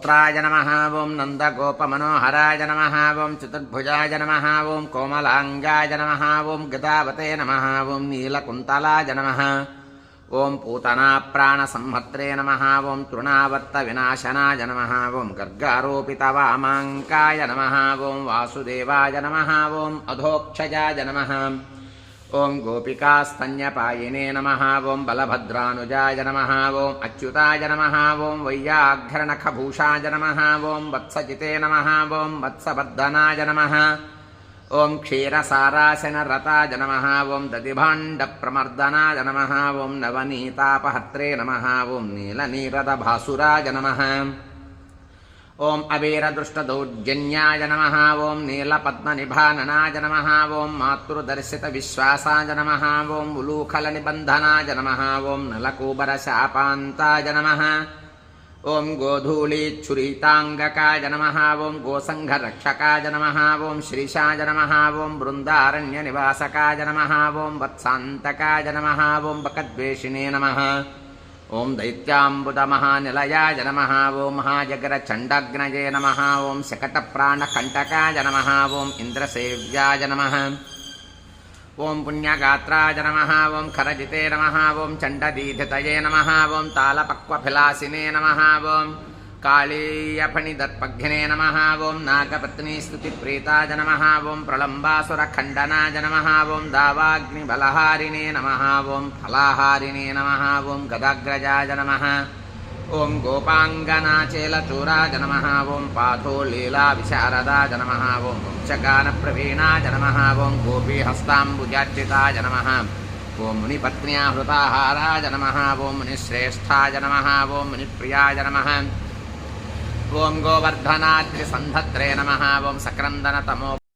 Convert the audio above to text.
नन्दगोपपुत्राय नमः ओं नन्दगोपमनोहराय नमः ओं चतुर्भुजाय नमः ओं कोमलाङ्गाय नमः ओं गदावते नमः ओं नीलकुन्तलाय नमः ओं पूतनाप्राणसंहत्रे नमः ओं तृणावर्तविनाशनाय नमः ओं गर्गारोपितवामाङ्काय नमः ओं वासुदेवाय नमः ओं अधोक्षजाय नमः ओं गोपिकास्तन्यपायिने नमः ओं बलभद्रानुजाय नमः ओं अच्युताय नमः ओं वैयाघ्रणखभूषाय नमः ओं वत्सजिते नमः ओं वत्सवर्धनाय नमः ओं क्षीरसारासनरताय नमः ओं दधिभाण्डप्रमर्दनाय नमः ओं नवनीतापहर्त्रे नमः ओं नीलनीरदभासुराय नमः ओं अवीरदृष्टदौर्जन्याय नमः ओं नीलपद्मनिभाननाय नमः ओं मातृदर्शितविश्वासाय नमः ओं उलूखलनिबन्धनाय नमः ओं नलकूबरशापान्ताय नमः ओं गोधूलीच्छुरिताङ्गकाय नमः ओं गोसङ्घरक्षकाय नमः ओं श्रीशाय नमः ओं बृन्दारण्यनिवासकाय नमः ओं वत्सान्तकाय नमः ओं बकद्वेषिणे नमः ओं दैत्याम्बुदमहानिलयाय नमः ओं महाजगरचण्डग्नये नमः ओं शकटप्राणकण्टकाय नमः ओं इन्द्रसेव्याय नमः ओं पुण्यगात्राय नमः ओं खरजिते नमः ओं चण्डदीधितये नमः ओं तालपक्वफिलासिने नमः ओं कालीयफणिदर्पघ्ने नमः ओं नागपत्नीस्तुतिप्रीताय नमः ओं प्रलम्बासुरखण्डनाय नमः ओं दावाग्निबलहारिणे नमः ओं फलाहारिणे नमः ओं गदाग्रजाय नमः ओं गोपाङ्गनाचेलचूराय नमः ओं पाथोलीलाविशारदाय नमः ओं वंशगानप्रवीणाय नमः ओं गोपीहस्ताम्बुजार्चिताय नमः ओं मुनिपत्न्याहृताहाराय नमः ओं मुनिश्रेष्ठाय नमः ओं मुनिप्रियाय नमः ओं गोवर्धनाद्रिसन्धत्रे नमः ओं सक्रन्दनतमो